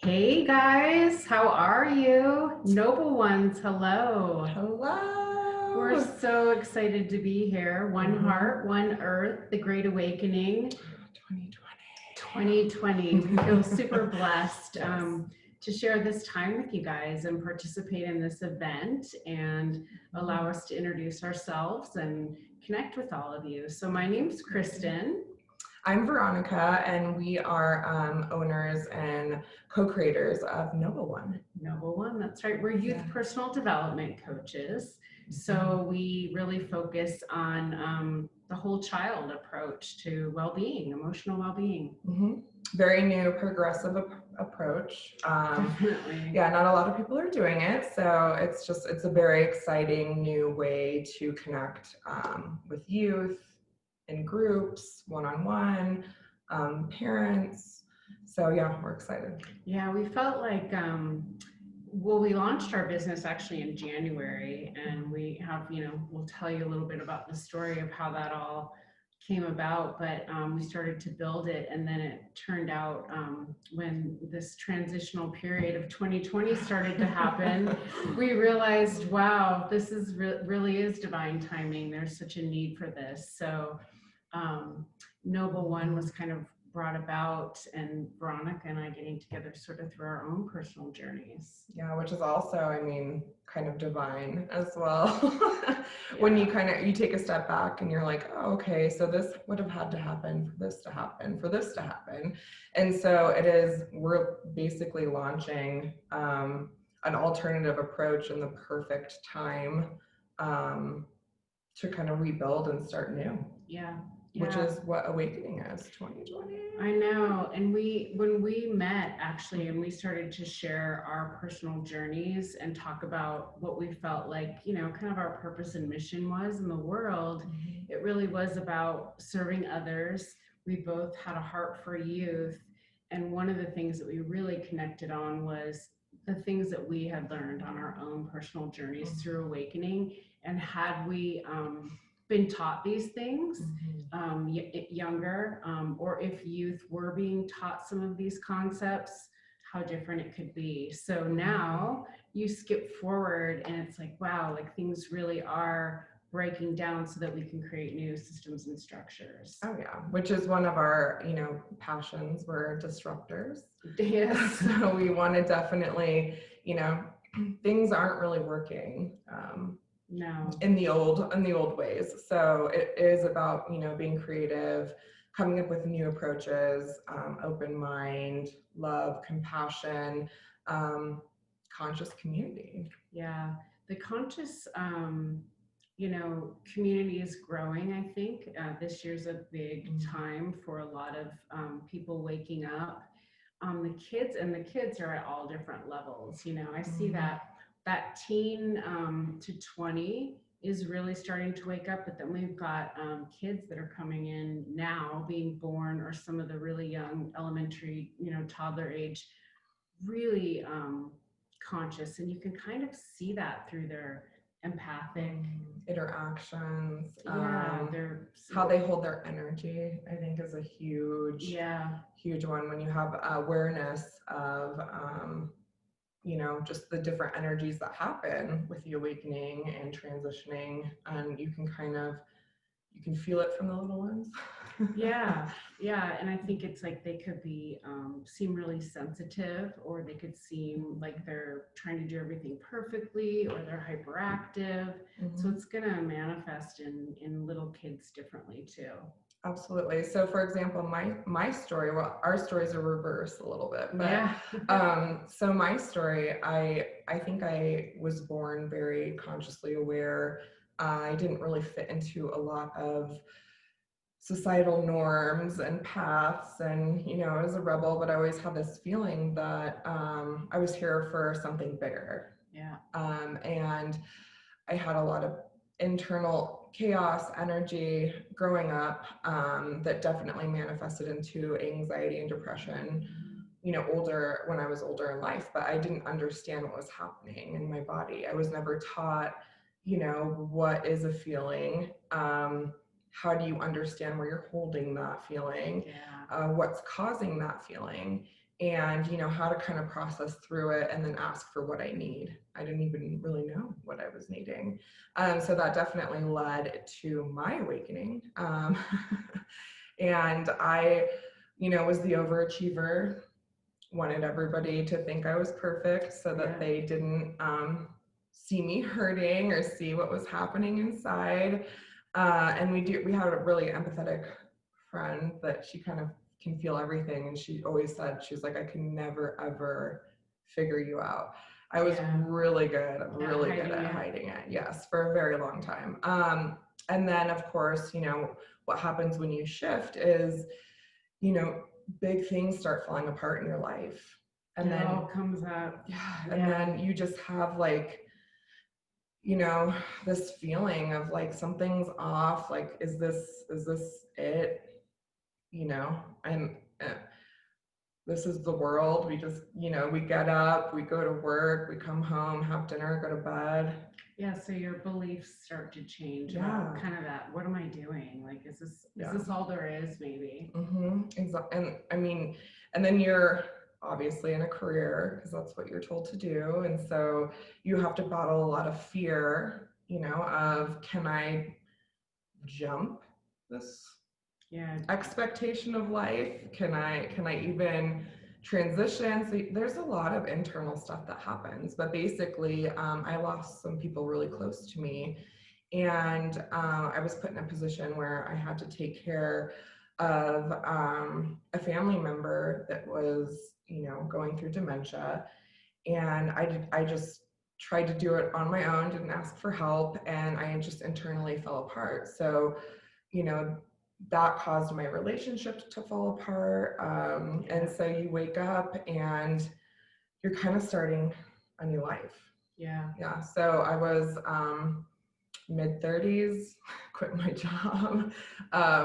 Hey guys, how are you? Noble ones, hello. Hello. We're so excited to be here. One heart, one earth, the Great Awakening 2020. We feel super blessed Yes. to share this time with you guys and participate in this event and allow us to introduce ourselves and connect with all of you. So my name's Kristen. I'm Veronica, and we are owners and co-creators of Noble One. Noble One, that's right. We're youth personal development coaches. So we really focus on the whole child approach to well-being, emotional well-being. Very new, progressive approach. Definitely. Yeah, not a lot of people are doing it, so it's a very exciting new way to connect with youth in groups, one-on-one, parents. So yeah, we're excited. Yeah, we felt like well, we launched our business actually in January, and we have, we'll tell you a little bit about the story of how that all came about, but we started to build it, and then it turned out when this transitional period of 2020 started to happen, we realized, wow, this is really is divine timing. There's such a need for this. So Noble One was kind of brought about, and Veronica and I getting together sort of through our own personal journeys. Yeah, which is also, I mean, kind of divine as well. When you take a step back and you're like, oh, okay, so this would have had to happen for this to happen, for this to happen. And so we're basically launching an alternative approach in the perfect time to kind of rebuild and start new. Yeah. Which is what Awakening is, 2020. I know. And when we met actually, and we started to share our personal journeys and talk about what we felt like, kind of our purpose and mission was in the world, it really was about serving others. We both had a heart for youth. And one of the things that we really connected on was the things that we had learned on our own personal journeys through Awakening. And had we been taught these things younger, or if youth were being taught some of these concepts, how different it could be. So now you skip forward and it's like, wow, like things really are breaking down so that we can create new systems and structures. Oh yeah, which is one of our, passions. We're disruptors. Yes. So we want to definitely, things aren't really working. No. In the old ways. So it is about, being creative, coming up with new approaches, open mind, love, compassion, conscious community. Yeah, the conscious community is growing. I think this year's a big time for a lot of people waking up. The kids are at all different levels. I see that teen to 20 is really starting to wake up, but then we've got kids that are coming in now, being born, or some of the really young elementary, toddler age, really conscious, and you can kind of see that through their empathic interactions. How they hold their energy, I think, is a huge one. When you have awareness of just the different energies that happen with the awakening and transitioning, and you can feel it from the little ones. Yeah, and I think it's like they could be seem really sensitive, or they could seem like they're trying to do everything perfectly, or they're hyperactive. So it's gonna manifest in little kids differently too. Absolutely. So for example, my story, well, our stories are reversed a little bit, but so my story, I think I was born very consciously aware. I didn't really fit into a lot of societal norms and paths, and I was a rebel, but I always had this feeling that I was here for something bigger. And I had a lot of internal chaos energy growing up that definitely manifested into anxiety and depression when I was older in life. But I didn't understand what was happening in my body. I was never taught what is a feeling. How do you understand where you're holding that feeling? What's causing that feeling? and, you know, how to kind of process through it and then ask for what I need. I didn't even really know what I was needing. So that definitely led to my awakening. And I, you know, was the overachiever, wanted everybody to think I was perfect so that they didn't see me hurting or see what was happening inside. And we had a really empathetic friend that she kind of can feel everything. And she always said, she was like, I can never, ever figure you out. I was really good at hiding it. Yes, for a very long time. And then of course, you know, what happens when you shift is, you know, big things start falling apart in your life. And then it all comes up. And then you just have like, you know, this feeling of like something's off. Like, is this it? You know, and this is the world. We just, you know, we get up, we go to work, we come home, have dinner, go to bed. Yeah, so your beliefs start to change about kind of that, what am I doing? Like, is this all there is, maybe? Exactly. And I mean, and then you're obviously in a career because that's what you're told to do. And so you have to battle a lot of fear, you know, of, can I jump this expectation of life? Can I even transition? So there's a lot of internal stuff that happens, but basically I lost some people really close to me, and I was put in a position where I had to take care of a family member that was, you know, going through dementia, and I just tried to do it on my own, didn't ask for help, and I just internally fell apart. So, you know, that caused my relationship to fall apart. And so you wake up and you're kind of starting a new life. Yeah. So I was mid 30s, quit my job,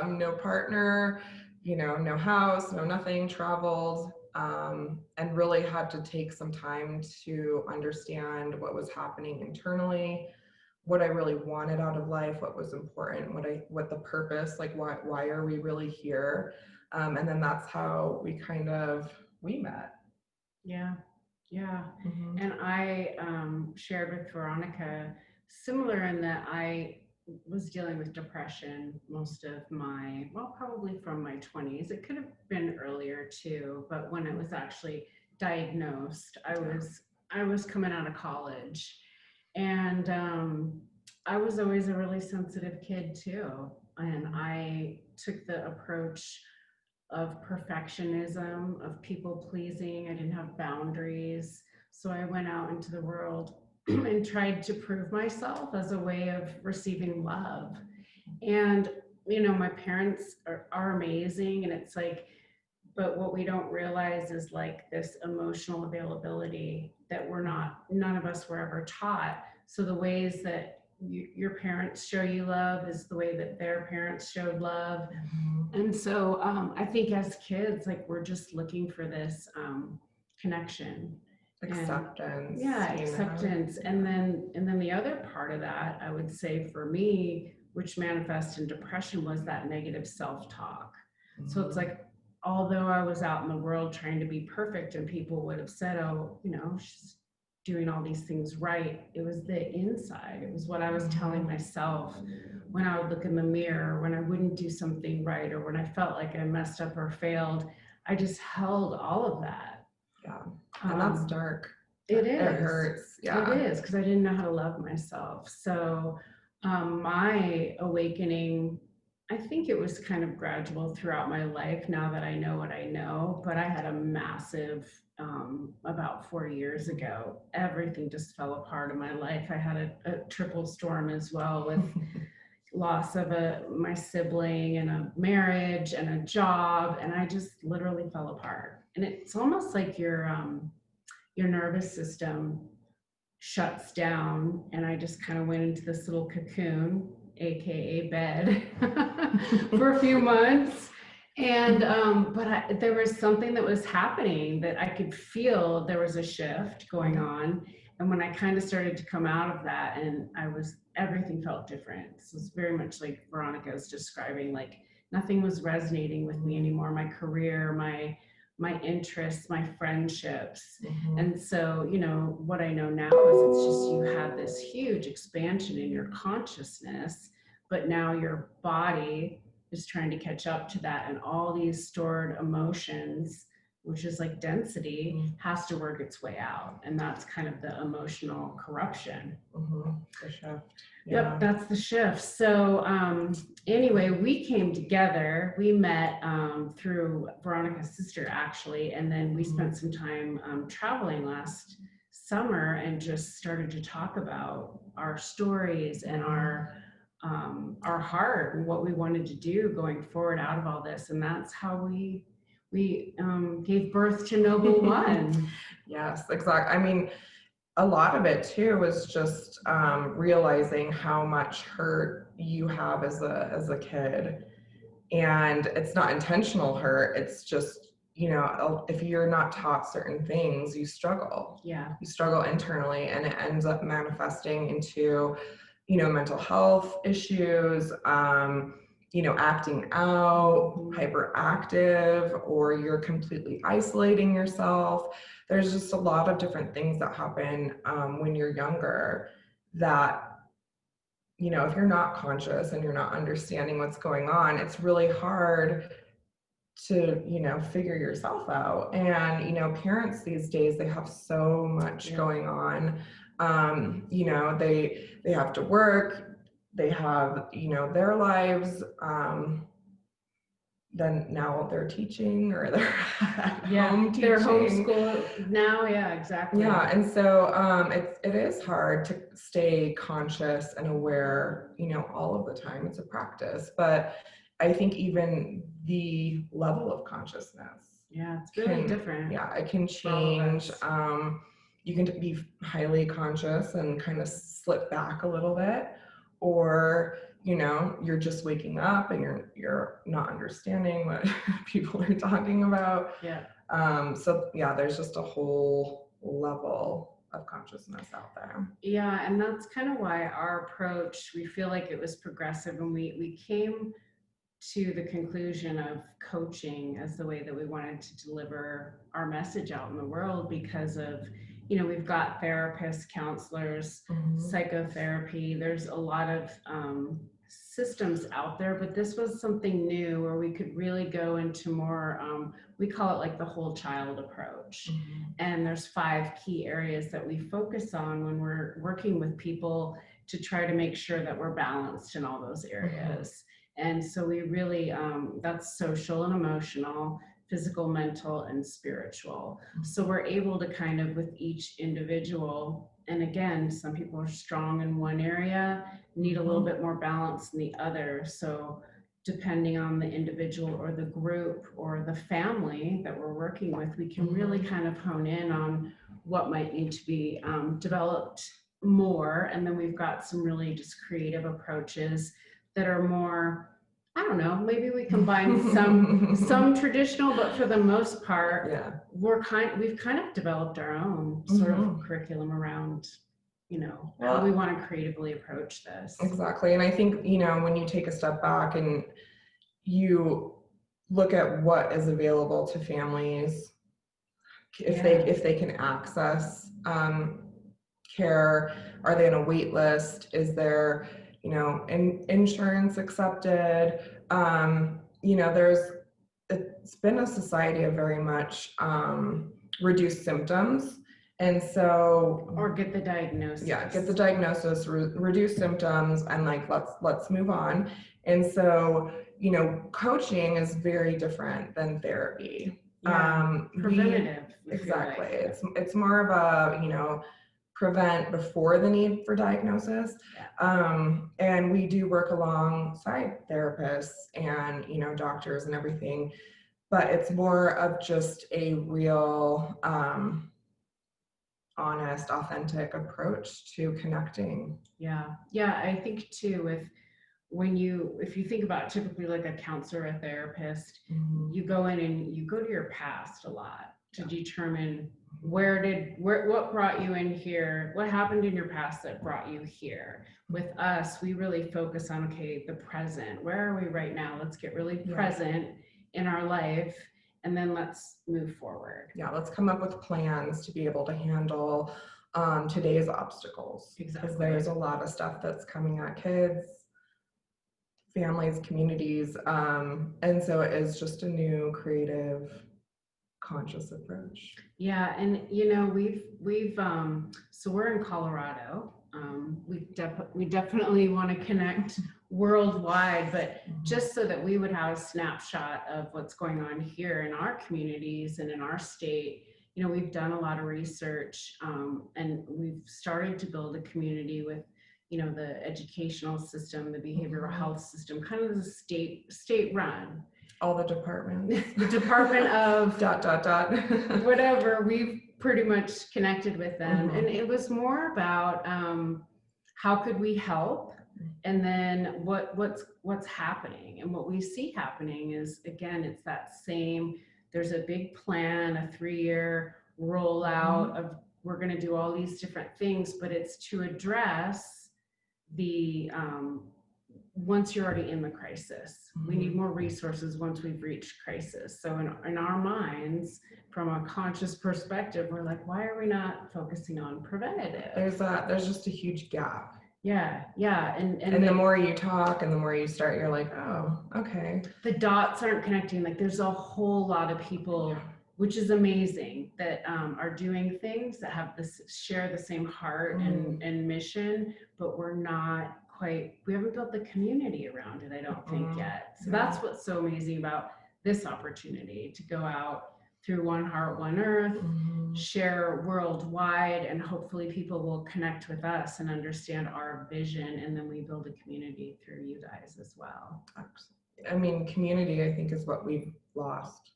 no partner, you know, no house, no nothing, traveled, and really had to take some time to understand what was happening internally, what I really wanted out of life, what was important, what the purpose, like why are we really here? And then that's how we met. Yeah. And I shared with Veronica, similar in that I was dealing with depression most of my, well, probably from my 20s. It could have been earlier too, but when it was actually diagnosed, I was coming out of college. And I was always a really sensitive kid too. And I took the approach of perfectionism, of people pleasing. I didn't have boundaries. So I went out into the world and tried to prove myself as a way of receiving love. And, you know, my parents are amazing. And it's like, but what we don't realize is like this emotional availability that none of us were ever taught. So the ways that your parents show you love is the way that their parents showed love. And so I think as kids, like, we're just looking for this connection, acceptance. Acceptance. And then the other part of that, I would say for me, which manifests in depression, was that negative self-talk. So it's like, although I was out in the world trying to be perfect and people would have said, oh, you know, she's doing all these things right, it was the inside. It was what I was telling myself when I would look in the mirror, when I wouldn't do something right, or when I felt like I messed up or failed. I just held all of that. Yeah. And that's dark. It is. It hurts. Yeah. It is, because I didn't know how to love myself. So my awakening, I think it was kind of gradual throughout my life now that I know what I know, but I had a massive, about 4 years ago, everything just fell apart in my life. I had a triple storm as well, with loss of my sibling and a marriage and a job, and I just literally fell apart. And it's almost like your nervous system shuts down, and I just kind of went into this little cocoon, aka bed, for a few months. And but there was something that was happening that I could feel. There was a shift going on, and when I kind of started to come out of that, and everything felt different. So it's very much like Veronica was describing, like nothing was resonating with me anymore. My career, my my interests, my friendships. Mhm. And so, you know, what I know now is it's just you had this huge expansion in your consciousness, but now your body is trying to catch up to that, and all these stored emotions, which is like density, has to work its way out. And that's kind of the emotional corruption. The shift. Yep, that's the shift. So anyway, we came together. We met through Veronica's sister, actually, and then we spent some time traveling last summer and just started to talk about our stories and our heart and what we wanted to do going forward out of all this. And that's how we gave birth to Noble One. Yes, exactly. I mean, a lot of it too was just realizing how much hurt you have as a kid, and it's not intentional hurt. It's just, you know, if you're not taught certain things, you struggle. Yeah, you struggle internally, and it ends up manifesting into, you know, mental health issues. You know, acting out, hyperactive, or you're completely isolating yourself. There's just a lot of different things that happen when you're younger that, you know, if you're not conscious and you're not understanding what's going on, it's really hard to, you know, figure yourself out. And, you know, parents these days, they have so much going on. You know, they have to work, they have, you know, their lives, then now they're teaching, or they're home teaching. They're homeschooled now. Yeah, exactly. Yeah, and so it is hard to stay conscious and aware, you know, all of the time. It's a practice, but I think even the level of consciousness, it's really different. Yeah, it can change. You can be highly conscious and kind of slip back a little bit, or, you know, you're just waking up and you're not understanding what people are talking about. So yeah, there's just a whole level of consciousness out there. Yeah, and that's kind of why our approach, we feel like it was progressive, and we came to the conclusion of coaching as the way that we wanted to deliver our message out in the world, because of, you know, we've got therapists, counselors, psychotherapy. There's a lot of systems out there, but this was something new where we could really go into more, we call it like the whole child approach. And there's 5 key areas that we focus on when we're working with people to try to make sure that we're balanced in all those areas. And so we really, that's social and emotional, physical, mental, and spiritual. So we're able to kind of, with each individual, and again, some people are strong in one area, need a little bit more balance in the other. So depending on the individual or the group or the family that we're working with, we can really kind of hone in on what might need to be developed more. And then we've got some really just creative approaches that are more, I don't know, maybe we combine some traditional, but for the most part, we've kind of developed our own sort of curriculum around, you know, how we want to creatively approach this. Exactly. And I think, you know, when you take a step back and you look at what is available to families, if they can access care, are they on a wait list? Is there, you know, insurance accepted? You know, it's been a society of very much reduced symptoms. And so, or get the diagnosis. Yeah, get the diagnosis, reduce symptoms, and like, let's move on. And so, you know, coaching is very different than therapy. Preventative. Exactly. It's more of a, you know, prevent before the need for diagnosis. And we do work alongside therapists and, you know, doctors and everything, but it's more of just a real honest, authentic approach to connecting. Yeah, I think too, if you think about typically like a counselor or a therapist, you go in and you go to your past a lot to determine what brought you in here, what happened in your past that brought you here. With us, we really focus on, okay, the present. Where are we right now? Let's get really present in our life and then let's move forward. Yeah, let's come up with plans to be able to handle today's obstacles. Exactly. Because there's a lot of stuff that's coming at kids, families, communities, and so it is just a new, creative, conscious approach. Yeah, and you know, we've so we're in Colorado. We definitely want to connect worldwide, but just so that we would have a snapshot of what's going on here in our communities and in our state. You know, we've done a lot of research, and we've started to build a community with, you know, the educational system, the behavioral health system, kind of the state run. All the departments. The Department of ... whatever, we've pretty much connected with them. And it was more about how could we help, and then what's happening. And what we see happening is, again, it's that same, there's a big plan, a 3-year rollout of, we're going to do all these different things, but it's to address the once you're already in the crisis. We need more resources once we've reached crisis. So in our minds, from a conscious perspective, we're like, why are we not focusing on preventative? There's just a huge gap. Yeah. And the more you talk and the more you start, you're like, oh, okay. The dots aren't connecting. Like, there's a whole lot of people, which is amazing, that are doing things that have share the same heart and mission, but we haven't built the community around it, I don't think yet. So that's what's so amazing about this opportunity, to go out through One Heart, One Earth, share worldwide, and hopefully people will connect with us and understand our vision, and then we build a community through you guys as well. I mean, community, I think, is what we've lost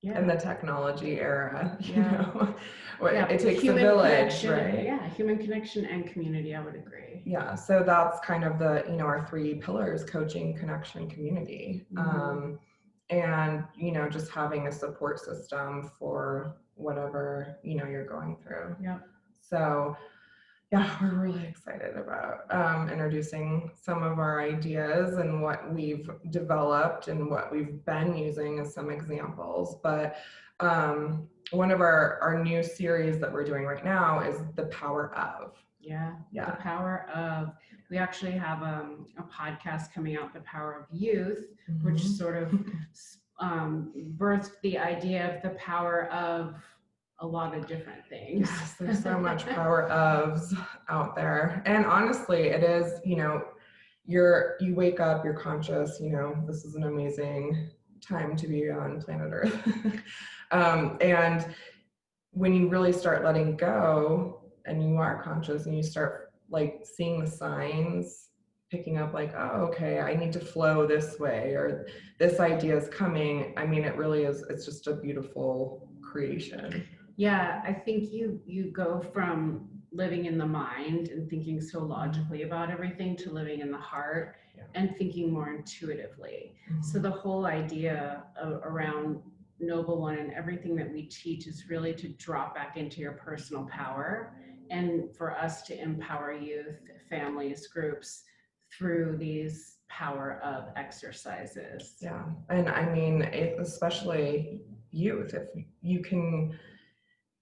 in the technology era. You know, it takes a village, right? Yeah, human connection and community, I would agree. Yeah, so that's kind of the, you know, our 3 pillars: coaching, connection, community. And, you know, just having a support system for whatever, you know, you're going through. Yeah. So yeah, we're really excited about introducing some of our ideas and what we've developed and what we've been using as some examples. But one of our new series that we're doing right now is The Power Of. Yeah. The Power Of. We actually have a podcast coming out, The Power of Youth, which sort of birthed the idea of the power of a lot of different things. Yes, there's so much power ofs out there. And honestly, it is, you know, you wake up, you're conscious, you know, this is an amazing time to be on planet Earth. And when you really start letting go and you are conscious and you start like seeing the signs, picking up like, oh, okay, I need to flow this way, or this idea is coming. I mean, it really is, it's just a beautiful creation. Yeah, I think you go from living in the mind and thinking so logically about everything to living in the heart and thinking more intuitively. So the whole idea around Noble One and everything that we teach is really to drop back into your personal power, and for us to empower youth, families, groups through these power of exercises. Yeah, and I mean, especially youth, if you can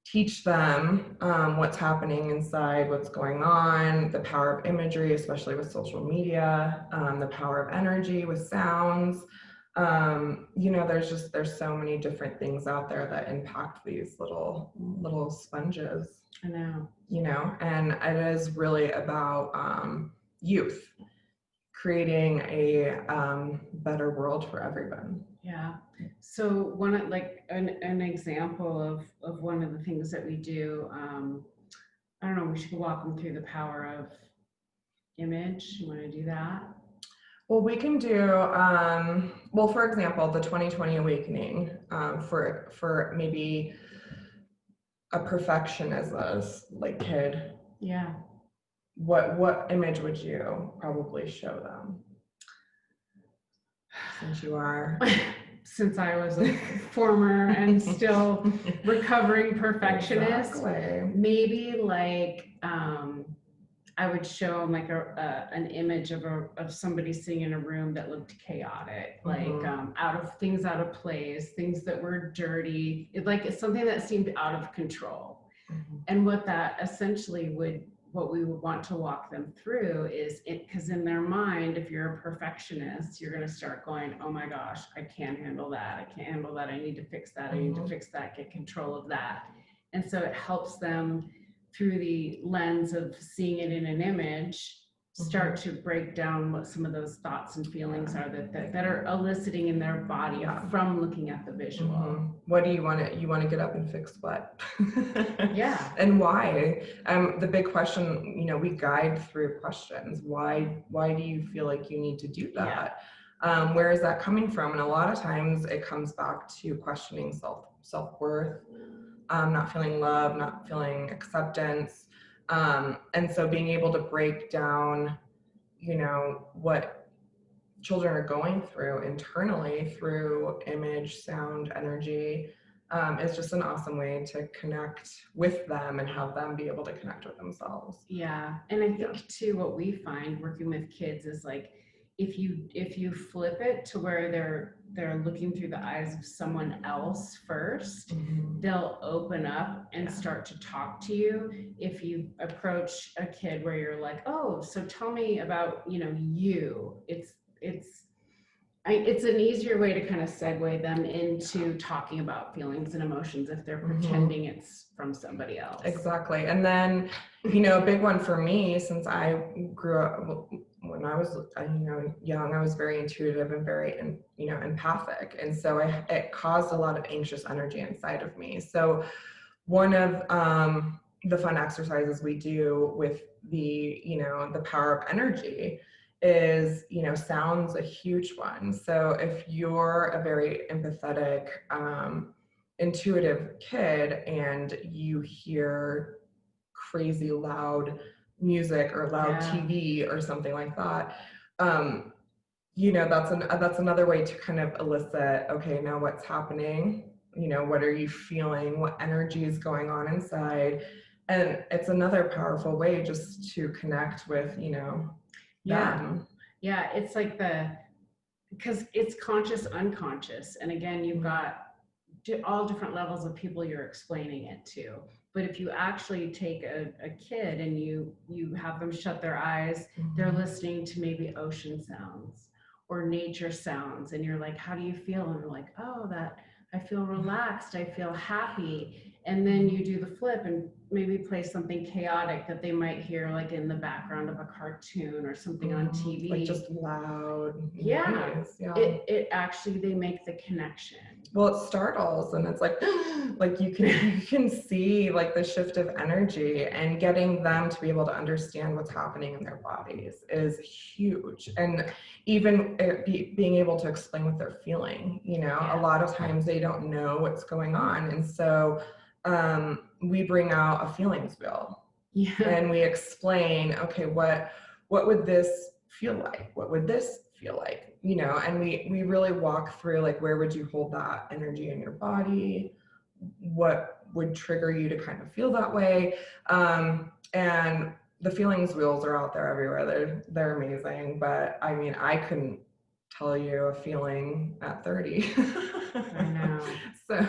teach them what's happening inside, what's going on, the power of imagery, especially with social media, the power of energy with sounds. You know, there's so many different things out there that impact these little sponges. I know. You know, and it is really about youth creating a better world for everyone. Yeah. So an example of one of the things that we do, I don't know, we should walk them through the power of image. You want to do that? Well, we can do, for example, the 2020 awakening, for maybe a perfectionist like kid. Yeah. What image would you probably show them? Since you are. Since I was a former and still recovering perfectionist, exactly. Maybe like, I would show them like an image of somebody sitting in a room that looked chaotic, like out of place, things that were dirty, it's something that seemed out of control. And what that essentially what we would want to walk them through is because in their mind, if you're a perfectionist, you're going to start going, oh my gosh, I can't handle that. I can't handle that. I need to fix that. I need to fix that, get control of that. And so it helps them through the lens of seeing it in an image, start to break down what some of those thoughts and feelings are that are eliciting in their body from looking at the visual. What do you want to get up and fix what? Yeah. And why? The big question, we guide through questions. Why do you feel like you need to do that? Yeah. Where is that coming from? And a lot of times it comes back to questioning self-worth, not feeling love, not feeling acceptance. And so being able to break down, what children are going through internally through image, sound, energy, is just an awesome way to connect with them and have them be able to connect with themselves. Yeah. And I think too, what we find working with kids is like, if you flip it to where they're looking through the eyes of someone else first, they'll open up and start to talk to you. If you approach a kid where you're like, oh, so tell me about, you, it's an easier way to kind of segue them into talking about feelings and emotions if they're pretending it's from somebody else. Exactly. And then, a big one for me, since I grew up, when I was, young, I was very intuitive and very, empathic. And so it caused a lot of anxious energy inside of me. So one of the fun exercises we do with the power of energy is, sound's a huge one. So if you're a very empathetic, intuitive kid and you hear crazy loud music or loud TV or something like that, that's another way to kind of elicit, okay, now what's happening? What are you feeling? What energy is going on inside? And it's another powerful way just to connect with, them. Yeah, it's like because it's conscious, unconscious. And again, you've got all different levels of people you're explaining it to. But if you actually take a kid and you have them shut their eyes, they're listening to maybe ocean sounds or nature sounds. And you're like, how do you feel? And they're like, oh, that I feel relaxed. I feel happy. And then you do the flip and maybe play something chaotic that they might hear like in the background of a cartoon or something on TV. Like just loud. Yeah. Noise. Yeah. It actually, they make the connection. Well, it startles and it's like you can see like the shift of energy, and getting them to be able to understand what's happening in their bodies is huge. And even being able to explain what they're feeling, a lot of times they don't know what's going on. And so we bring out a feelings wheel and we explain, okay, what would this feel like? What would this feel like? And we really walk through like, where would you hold that energy in your body? What would trigger you to kind of feel that way? And the feelings wheels are out there everywhere. They're amazing. But I mean, I couldn't tell you a feeling at 30. I know. So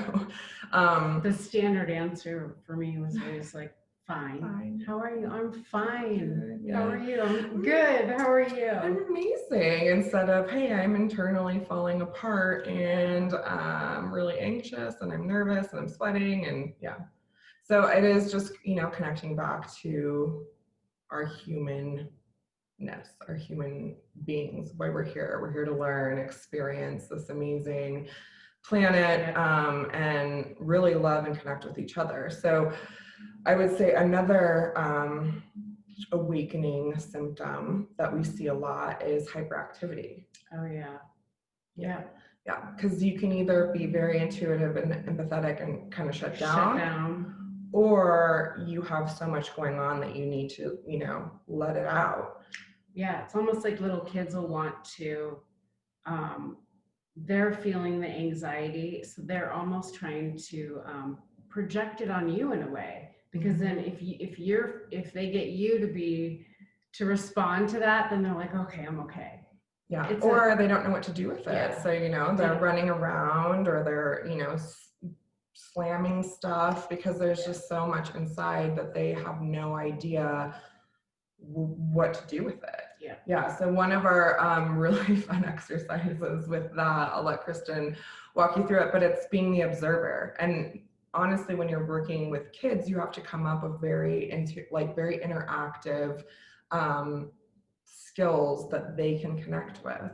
the standard answer for me was always like, fine. How are you? I'm fine. How are you? I'm good. How are you? I'm amazing. Instead of, hey, I'm internally falling apart and I'm really anxious and I'm nervous and I'm sweating, and so it is just, connecting back to our humanness, our human beings, why we're here. We're here to learn, experience this amazing planet, and really love and connect with each other. So I would say another awakening symptom that we see a lot is hyperactivity. Oh, yeah. Because you can either be very intuitive and empathetic and kind of shut down, or you have so much going on that you need to, let it out. Yeah, it's almost like little kids will want to, they're feeling the anxiety, so they're almost trying to project it on you in a way. Because then if they get you to be to respond to that, then they're like, okay, I'm okay. Yeah. Or they don't know what to do with it. Yeah. So, they're running around, or they're, slamming stuff, because there's just so much inside that they have no idea what to do with it. Yeah. So one of our really fun exercises with that, I'll let Kristen walk you through it, but it's being the observer. And honestly, when you're working with kids, you have to come up with very interactive skills that they can connect with.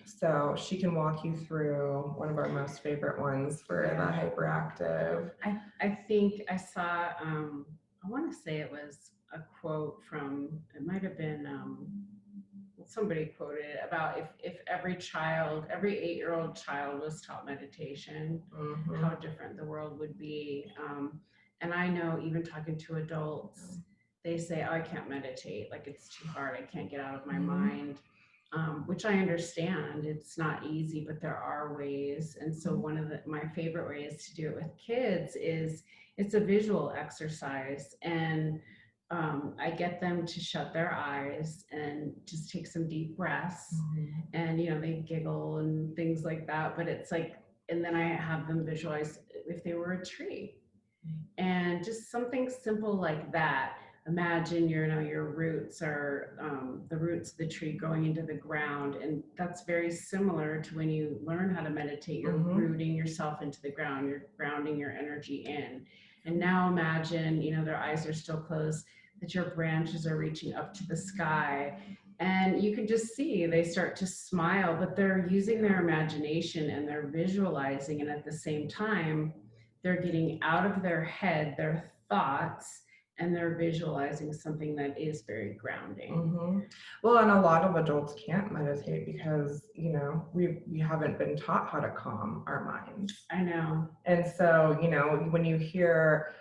So she can walk you through one of our most favorite ones for the hyperactive. I think I saw, I want to say it was a quote from, it might have been, somebody quoted it about if every 8-year-old child was taught meditation, how different the world would be. And I know, even talking to adults, they say, oh, I can't meditate, like it's too hard, I can't get out of my mind. Which I understand, it's not easy, but there are ways. And so one of my favorite ways to do it with kids is it's a visual exercise. And I get them to shut their eyes and just take some deep breaths. And, they giggle and things like that. But it's like, and then I have them visualize if they were a tree. And just something simple like that. Imagine your roots are the roots of the tree going into the ground, and that's very similar to when you learn how to meditate. You're rooting yourself into the ground, you're grounding your energy in. And now imagine, their eyes are still closed, that your branches are reaching up to the sky, and you can just see they start to smile, but they're using their imagination and they're visualizing, and at the same time they're getting out of their head their thoughts, and they're visualizing something that is very grounding. Well, and a lot of adults can't meditate because, we haven't been taught how to calm our minds. I know. And so, when you hear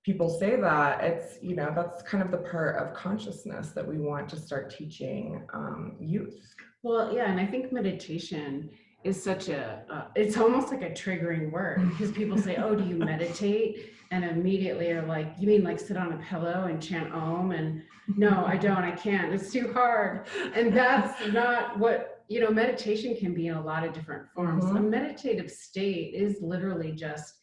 people say that, it's, that's kind of the part of consciousness that we want to start teaching youth. Well, yeah, and I think meditation is such it's almost like a triggering word, because people say, oh, do you meditate? And immediately are like, you mean like sit on a pillow and chant Om? And no, I don't, I can't, it's too hard. And that's not what, meditation can be in a lot of different forms. A meditative state is literally just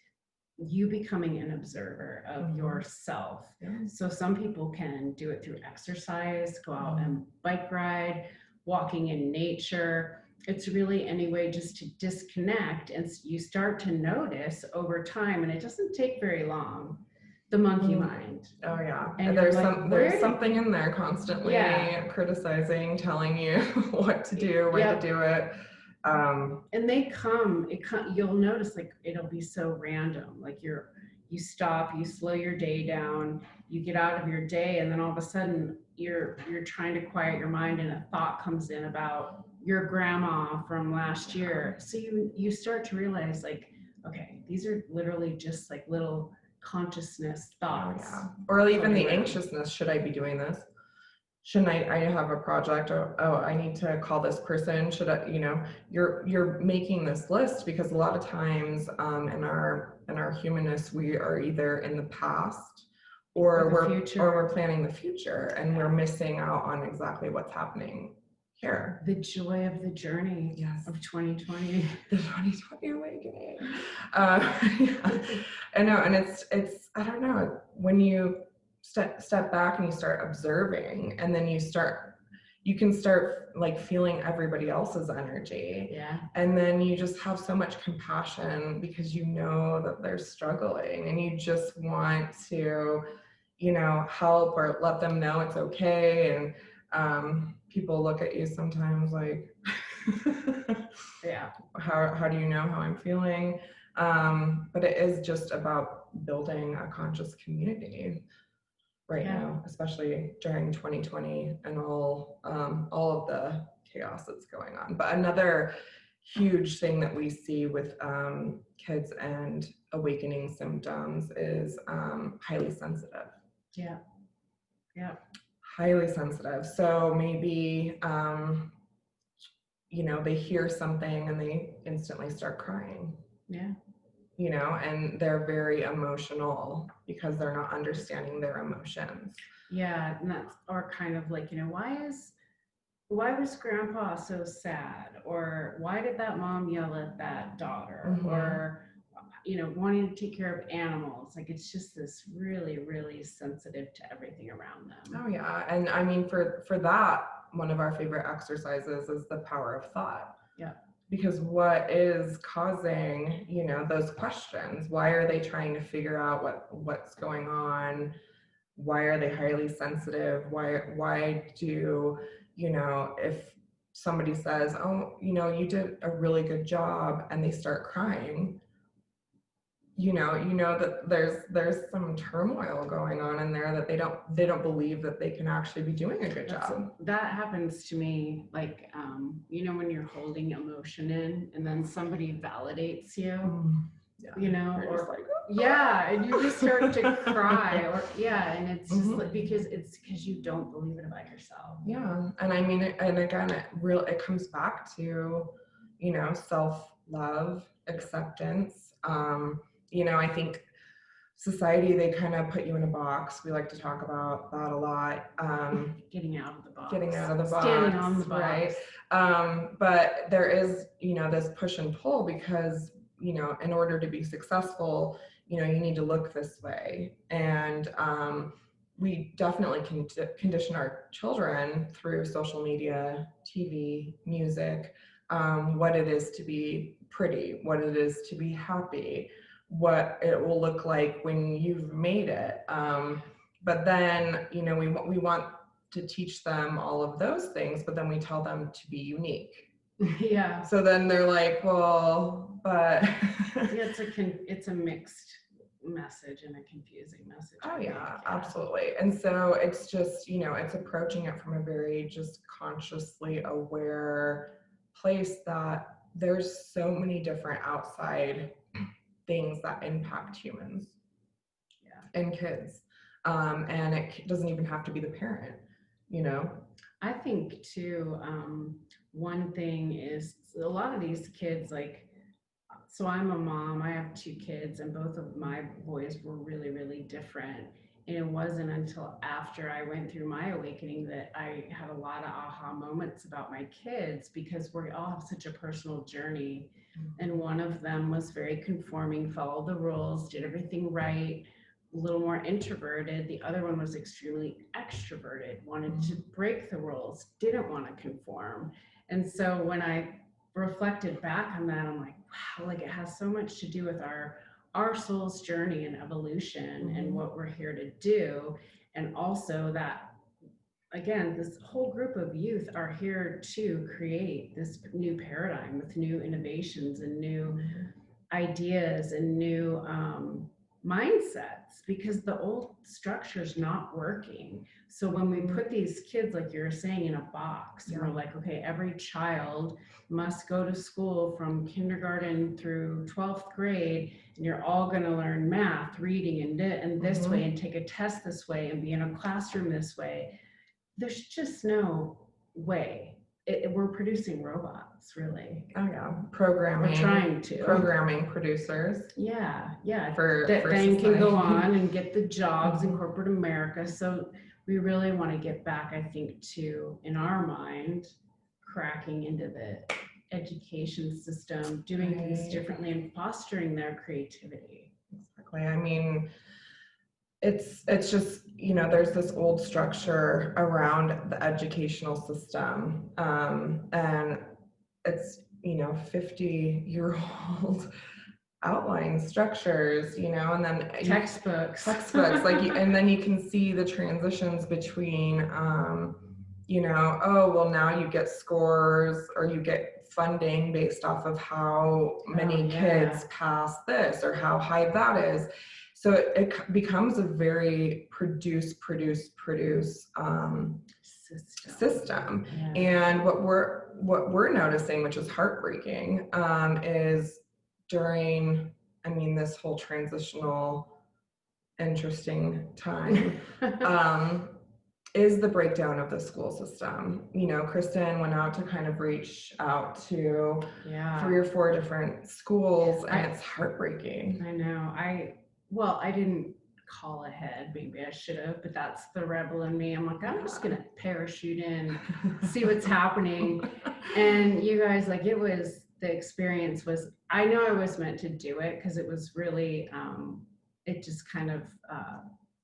you becoming an observer of yourself. So some people can do it through exercise, go out and bike ride, walking in nature. It's really any way just to disconnect, and you start to notice over time, and it doesn't take very long, the monkey mind. Oh yeah, and there's something in there constantly criticizing, telling you what to do, when to do it. And you'll notice, like, it'll be so random, like you stop, you slow your day down, you get out of your day, and then all of a sudden you're trying to quiet your mind, and a thought comes in about your grandma from last year. So you start to realize, like, okay, these are literally just like little consciousness thoughts. Or even the anxiousness, should I be doing this? Shouldn't I have a project? Oh, I need to call this person. Should I, you're making this list, because a lot of times in our humanness, we are either in the past or we're planning the future, and we're missing out on exactly what's happening here. The joy of the journey of 2020. The 2020 awakening. I know, and it's I don't know, when you step back and you start observing, and then you can start like feeling everybody else's energy. And then you just have so much compassion, because you know that they're struggling, and you just want to, help or let them know it's okay. And people look at you sometimes like, how do you know how I'm feeling? But it is just about building a conscious community right now, especially during 2020 and all of the chaos that's going on. But another huge thing that we see with kids and awakening symptoms is highly sensitive. Highly sensitive. So maybe they hear something and they instantly start crying. And they're very emotional because they're not understanding their emotions. Yeah, and that's, or kind of like, why was grandpa so sad? Or why did that mom yell at that daughter? Mm-hmm. Or, wanting to take care of animals. Like it's just this really, really sensitive to everything around them. Oh yeah. And I mean, for that, one of our favorite exercises is the power of thought. Yeah. Because what is causing, those questions? Why are they trying to figure out what's going on? Why are they highly sensitive? Why do, if somebody says, oh, you did a really good job, and they start crying, that there's some turmoil going on in there, that they don't believe that they can actually be doing a good job. That happens to me, like, when you're holding emotion in and then somebody validates you, Yeah. or like, yeah, and you just start to cry, or and it's just like, because you don't believe it about yourself. Yeah. And I mean, and again, it comes back to, self-love, acceptance. I think society, they kind of put you in a box. We like to talk about that a lot. Getting out of the box. Standing on the box. Right. But there is, this push and pull, because, in order to be successful, you need to look this way. And we definitely can condition our children through social media, TV, music, what it is to be pretty, what it is to be happy, what it will look like when you've made it. But then, we want to teach them all of those things, but then we tell them to be unique. Yeah. So then they're like, well, but it's a mixed message and a confusing message. Oh yeah, absolutely. And so it's just, it's approaching it from a very just consciously aware place, that there's so many different outside things that impact humans and kids. And it doesn't even have to be the parent, I think too, one thing is a lot of these kids, like, so I'm a mom, I have 2 kids, and both of my boys were really, really different. And it wasn't until after I went through my awakening that I had a lot of aha moments about my kids, because we all have such a personal journey. And one of them was very conforming, followed the rules, did everything right, a little more introverted. The other one was extremely extroverted, wanted to break the rules, didn't want to conform. And so when I reflected back on that, I'm like, wow, like it has so much to do with our soul's journey and evolution and what we're here to do. And also that, again, this whole group of youth are here to create this new paradigm with new innovations and new ideas and new mindsets, because the old structure is not working. So when we put these kids, like you're saying, in a box, and we're like, okay, every child must go to school from kindergarten through 12th grade, and you're all going to learn math, reading, and this way, and take a test this way, and be in a classroom this way. There's just no way. We're producing robots, really. Oh yeah, programming. We're trying to. Programming producers. Yeah. For then society. Can go on and get the jobs in corporate America. So we really want to get back, I think, to, in our mind, cracking into the education system, doing things differently, and fostering their creativity. Exactly. I mean, it's just, there's this old structure around the educational system, and it's 50-year-old outline structures, and then textbooks like, and then you can see the transitions between oh well, now you get scores, or you get funding based off of how many kids pass this, or how high that is. So it becomes a very produce system. Yeah. And what we're noticing, which is heartbreaking, is during, this whole transitional interesting time, is the breakdown of the school system. Kristen went out to kind of reach out to 3 or 4 different schools, and it's heartbreaking. I know. I didn't call ahead. Maybe I should have, but that's the rebel in me. I'm like, I'm just gonna parachute in, see what's happening. And you guys, like, it was, the experience was, I know I was meant to do it because it was really, it just kind of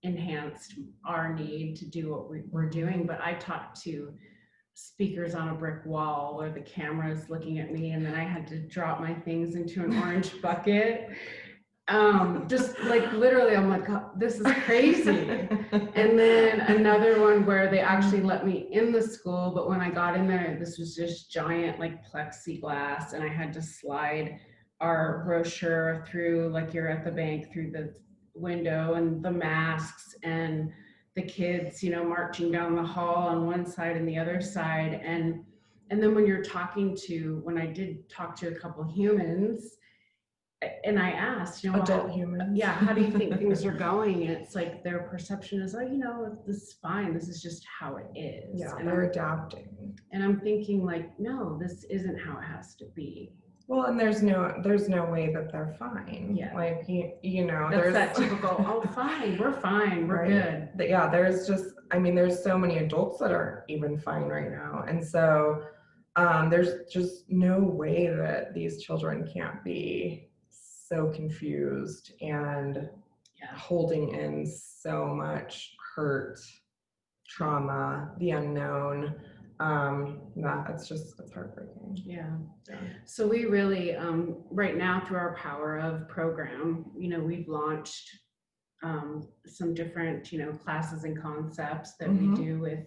enhanced our need to do what we were doing. But I talked to speakers on a brick wall where the camera is looking at me, and then I had to drop my things into an orange bucket. Just like literally, I'm like, oh, this is crazy. And then another one where they actually let me in the school, but when I got in there, this was just giant like plexiglass, and I had to slide our brochure through, like you're at the bank, through the window, and the masks and the kids, you know, marching down the hall on one side and the other side. And then when you're talking to, when I did talk to a couple humans, and I asked, you know, adult humans, yeah, how do you think things are going? And it's like their perception is like, you know, this is fine. This is just how it is. Yeah, and they're adapting. And I'm thinking like, no, this isn't how it has to be. Well, and there's no way that they're fine. Yeah. Like, you know, that's there's that typical, oh, fine, we're right? good. Yeah, there's just, I mean, there's so many adults that aren't even fine right now. And so there's just no way that these children can't be so confused and holding in so much hurt, trauma, the unknown. It's heartbreaking. Yeah. So we really, right now through our Power Of program, you know, we've launched some different, you know, classes and concepts that we do with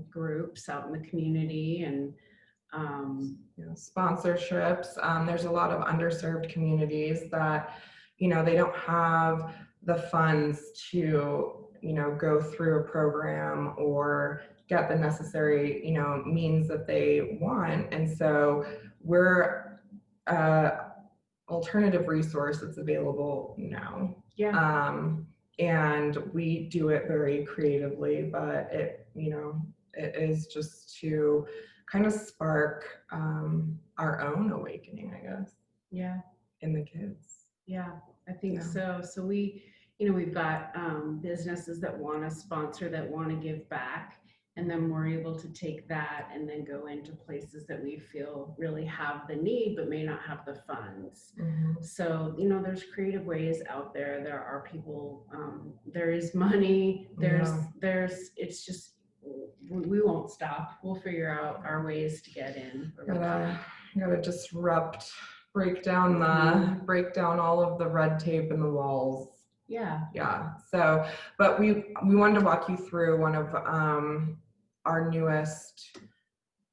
groups out in the community, and you know, sponsorships. There's a lot of underserved communities that, you know, they don't have the funds to, you know, go through a program or get the necessary, you know, means that they want. And so we're alternative resource that's available now. yeah. And we do it very creatively, but it, you know, it is just to kind of spark our own awakening, I guess. Yeah. In the kids. Yeah, I think so. So we, you know, we've got businesses that want to sponsor, that want to give back, and then we're able to take that and then go into places that we feel really have the need but may not have the funds. So, you know, there's creative ways out there. There are people, there is money, it's just, we won't stop. We'll figure out our ways to get in. Gotta disrupt, break down all of the red tape in the walls. Yeah. So, but we wanted to walk you through one of our newest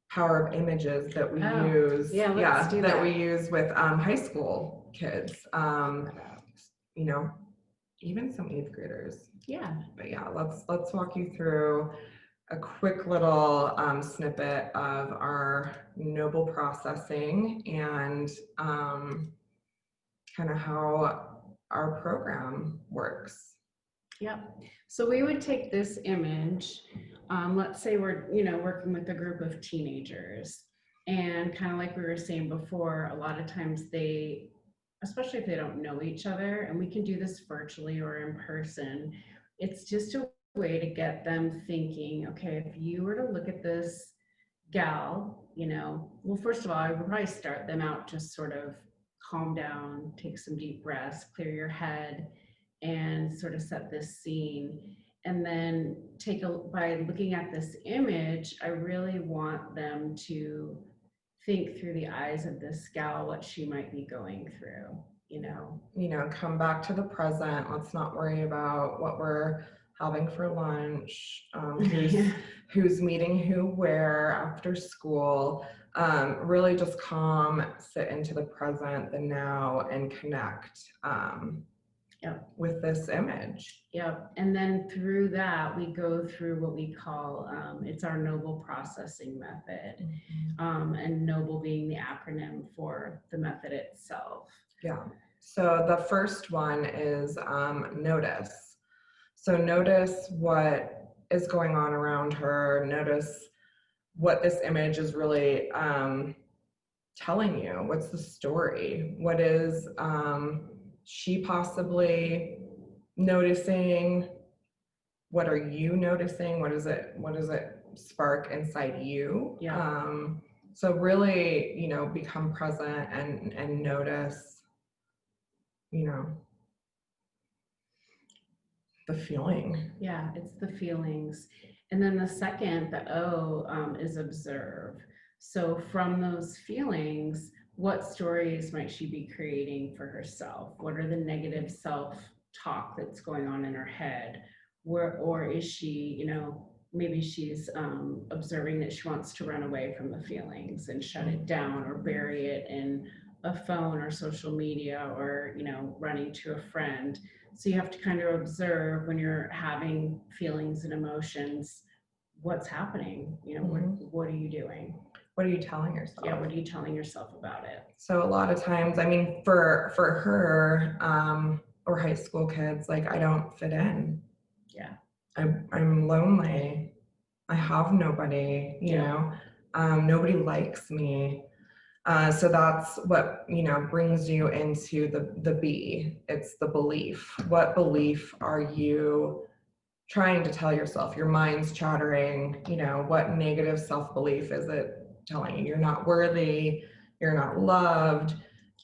Power of Images that we use. That we use with high school kids. You know, even some 8th graders. Yeah. But yeah, let's walk you through a quick little snippet of our noble processing and kind of how our program works. Yep. So we would take this image, let's say we're, you know, working with a group of teenagers, and kind of like we were saying before, a lot of times they, especially if they don't know each other, and we can do this virtually or in person, it's just a way to get them thinking, okay, if you were to look at this gal, you know, well, first of all, I would probably start them out just sort of calm down, take some deep breaths, clear your head, and sort of set this scene. And then by looking at this image, I really want them to think through the eyes of this gal what she might be going through, you know, come back to the present. Let's not worry about what we're having for lunch, who's meeting who where after school. Really just calm, sit into the present, the now, and connect with this image. Yep. And then through that, we go through what we call, it's our noble processing method, and noble being the acronym for the method itself. Yeah. So the first one is notice. So notice what is going on around her. Notice what this image is really telling you. What's the story? What is she possibly noticing, what are you noticing? What does it spark inside you? Yeah. So really, you know, become present and notice, you know, the feeling. Yeah, it's the feelings. And then the second, the O, is observe. So from those feelings, what stories might she be creating for herself? What are the negative self-talk that's going on in her head? Or is she, you know, maybe she's observing that she wants to run away from the feelings and shut it down or bury it in a phone or social media or, you know, running to a friend. So you have to kind of observe when you're having feelings and emotions, what's happening, you know, what are you doing? What are you telling yourself? Yeah, what are you telling yourself about it? So a lot of times, I mean, for her, or high school kids, like, I don't fit in. Yeah. I'm lonely. I have nobody, you know, nobody likes me. So that's what, you know, brings you into the B. It's the belief. What belief are you trying to tell yourself? Your mind's chattering, you know, what negative self-belief is it telling you? You're not worthy, you're not loved.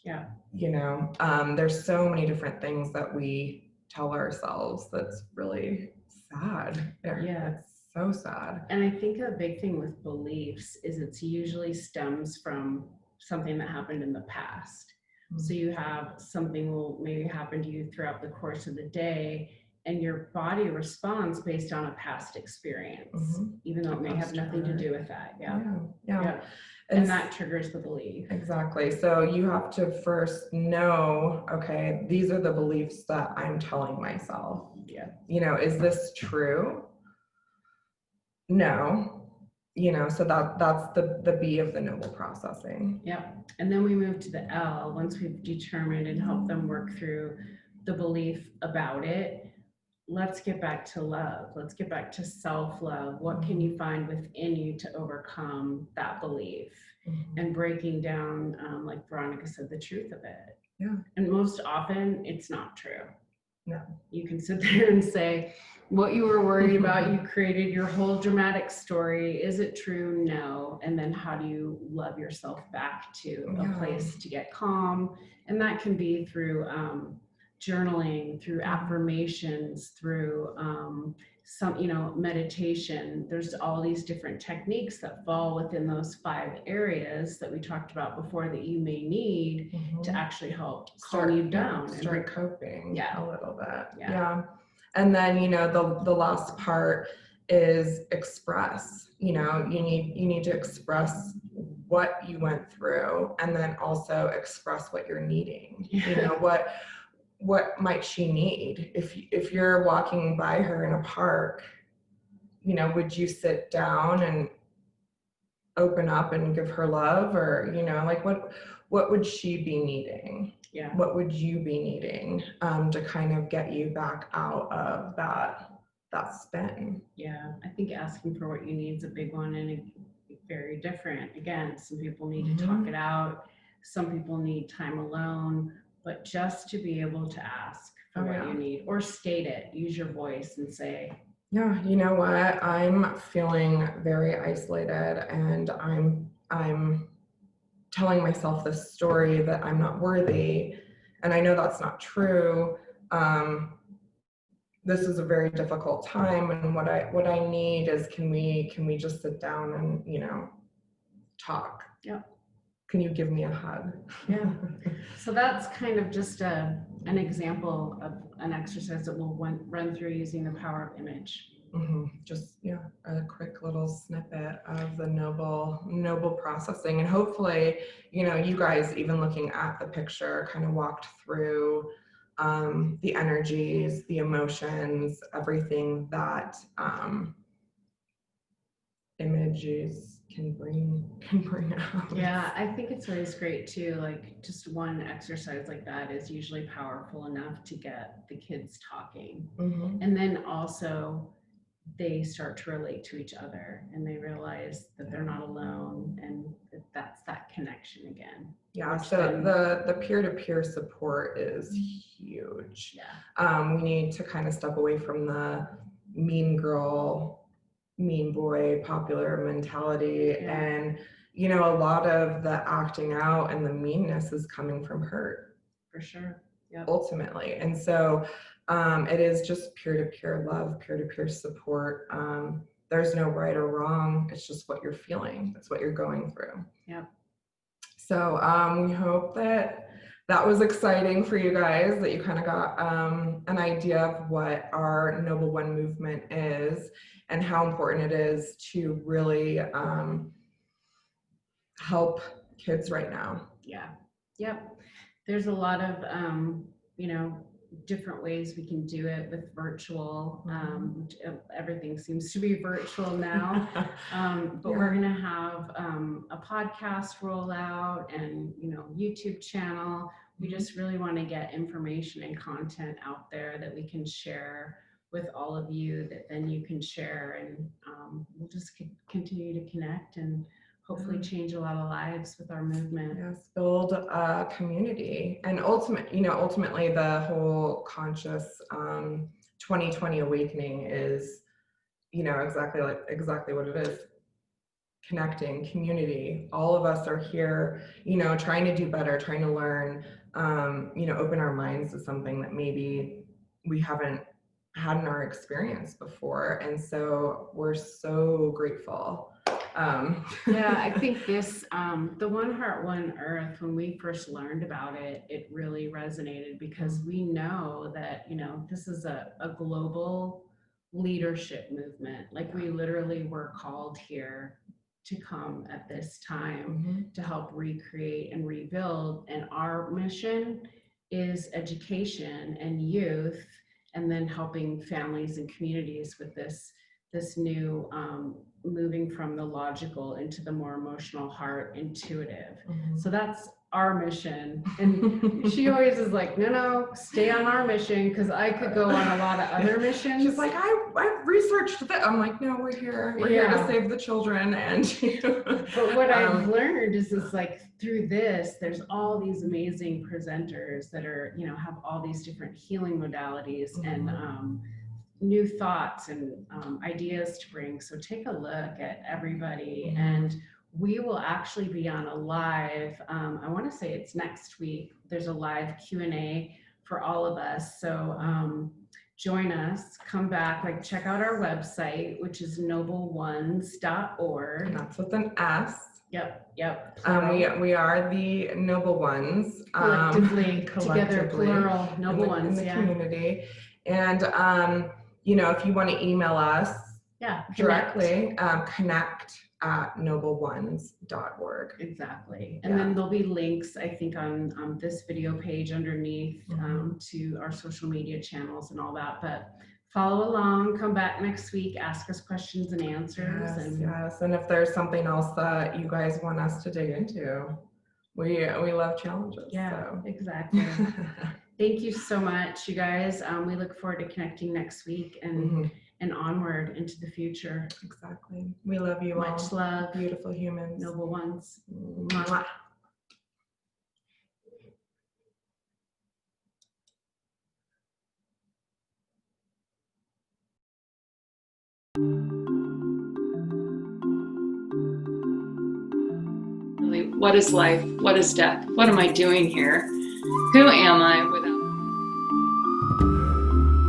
Yeah. You know, there's so many different things that we tell ourselves that's really sad. Yeah. It's so sad. And I think a big thing with beliefs is it's usually stems from something that happened in the past. So you have something will maybe happen to you throughout the course of the day, and your body responds based on a past experience, even though it may have nothing to do with that. Yeah. And that triggers the belief. Exactly. So you have to first know, okay, these are the beliefs that I'm telling myself. Yeah. You know, is this true? No. You know, so that's the B of the noble processing. Yep. And then we move to the L once we've determined and helped them work through the belief about it. Let's get back to love. Let's get back to self-love. What can you find within you to overcome that belief? And breaking down, like Veronica said, the truth of it. Yeah. And most often it's not true. No. You can sit there and say, what you were worried about, you created your whole dramatic story. Is it true? No. And then how do you love yourself back to a place to get calm? And that can be through journaling, through affirmations, through some, you know, meditation. There's all these different techniques that fall within those 5 areas that we talked about before that you may need to actually help calm you down and start coping a little bit. Yeah. And then, you know, the last part is express. You know, you need to express what you went through, and then also express what you're needing. You know, what might she need? If you're walking by her in a park, you know, would you sit down and open up and give her love? Or, you know, like what would she be needing? Yeah. What would you be needing to kind of get you back out of that spin? Yeah, I think asking for what you need is a big one, and it's very different. Again, some people need to talk it out. Some people need time alone, but just to be able to ask for what you need or state it, use your voice and say, yeah, you know what? I'm feeling very isolated, and I'm telling myself this story that I'm not worthy, and I know that's not true. This is a very difficult time, and what I need is, can we just sit down and, you know, talk? Yeah. Can you give me a hug? Yeah. So that's kind of just an example of an exercise that we'll run through using the power of image. Just a quick little snippet of the noble processing, and hopefully, you know, you guys, even looking at the picture, kind of walked through the energies, the emotions, everything that images can bring out. Yeah, I think it's always great too. Like, just one exercise like that is usually powerful enough to get the kids talking. And then also they start to relate to each other and they realize that they're not alone, and that's that connection again. Yeah, so the peer-to-peer support is huge. Yeah. We need to kind of step away from the mean girl, mean boy, popular mentality. Yeah. And, you know, a lot of the acting out and the meanness is coming from hurt. For sure. Yep. Ultimately. And so it is just peer-to-peer love, peer-to-peer support. There's no right or wrong. It's just what you're feeling. It's what you're going through. Yep. So we hope that was exciting for you guys, that you kind of got an idea of what our Noble One movement is and how important it is to really help kids right now. Yeah. Yep. There's a lot of, you know, different ways we can do it with virtual. Everything seems to be virtual now. But we're going to have a podcast roll out and, you know, YouTube channel. We just really want to get information and content out there that we can share with all of you, that then you can share, and we'll just continue to connect and hopefully change a lot of lives with our movement. Yes, build a community. And ultimately the whole conscious 2020 awakening is, you know, exactly what it is. Connecting, community. All of us are here, you know, trying to do better, trying to learn, you know, open our minds to something that maybe we haven't had in our experience before. And so we're so grateful. Yeah, I think this, the One Heart, One Earth, when we first learned about it, it really resonated, because we know that, you know, this is a global leadership movement. Like, we literally were called here to come at this time to help recreate and rebuild. And our mission is education and youth, and then helping families and communities with this new moving from the logical into the more emotional, heart, intuitive. So that's our mission. And she always is like, no, stay on our mission, because I could go on a lot of other missions. She's like, I've researched that. I'm like, no, we're here to save the children. And but what I've learned is like, through this, there's all these amazing presenters that are, you know, have all these different healing modalities and new thoughts and ideas to bring. So take a look at everybody, and we will actually be on a live, I want to say it's next week. There's a live Q&A for all of us. So join us, come back, like check out our website, which is nobleones.org. And that's with an S. Yep. We are the Noble Ones. Collectively, together, plural, Noble Ones, in the community. And you know, if you want to email us directly, connect@nobleones.org. Exactly. And then there'll be links, I think, on this video page underneath to our social media channels and all that. But follow along, come back next week, ask us questions and answers. Yes. And if there's something else that you guys want us to dig into, we love challenges. Yeah, exactly. Thank you so much, you guys. We look forward to connecting next week and onward into the future. Exactly. We love you all. Much love. Beautiful humans. Noble ones. Mwah. What is life? What is death? What am I doing here? Who am I without?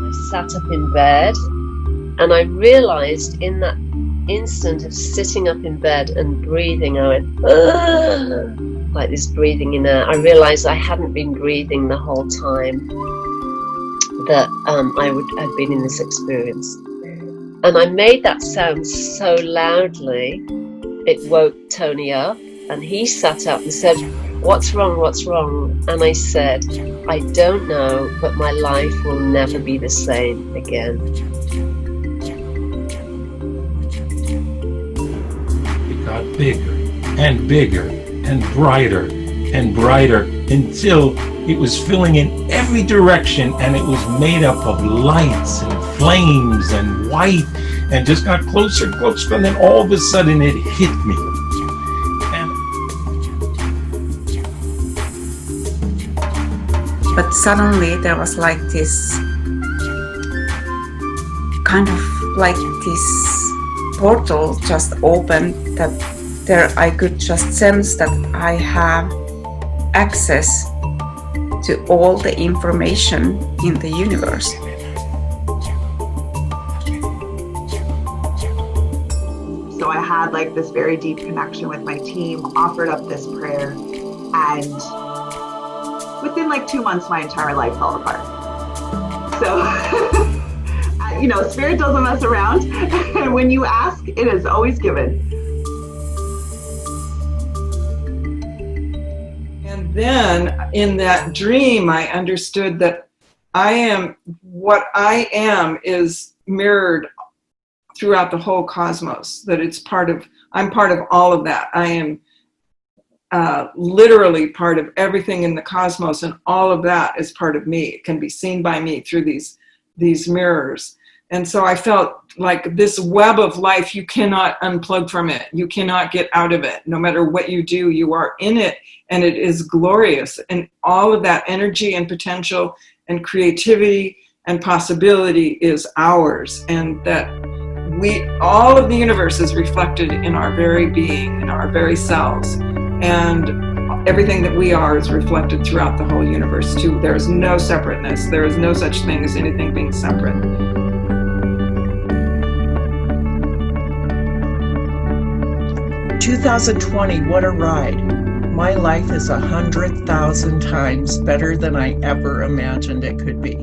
I sat up in bed, and I realized in that instant of sitting up in bed and breathing, I went, ugh, like this breathing in air. I realized I hadn't been breathing the whole time that I had been in this experience. And I made that sound so loudly, it woke Tony up. And he sat up and said, what's wrong? What's wrong? And I said, I don't know, but my life will never be the same again. It got bigger and bigger and brighter. and brighter until it was filling in every direction, and it was made up of lights and flames and white, and just got closer and closer, and then all of a sudden it hit me. But suddenly there was like this kind of like this portal just opened, that there I could just sense that I have access to all the information in the universe. So I had like this very deep connection with my team, offered up this prayer, and within like 2 months, my entire life fell apart. So, you know, spirit doesn't mess around. And when you ask, it is always given. And then in that dream, I understood that what I am is mirrored throughout the whole cosmos, that I'm part of all of that. I am literally part of everything in the cosmos, and all of that is part of me. It can be seen by me through these mirrors. And so I felt like this web of life, you cannot unplug from it. You cannot get out of it. No matter what you do, you are in it, and it is glorious. And all of that energy and potential and creativity and possibility is ours. And that all of the universe is reflected in our very being, in our very selves. And everything that we are is reflected throughout the whole universe too. There is no separateness. There is no such thing as anything being separate. 2020, what a ride. My life is 100,000 times better than I ever imagined it could be.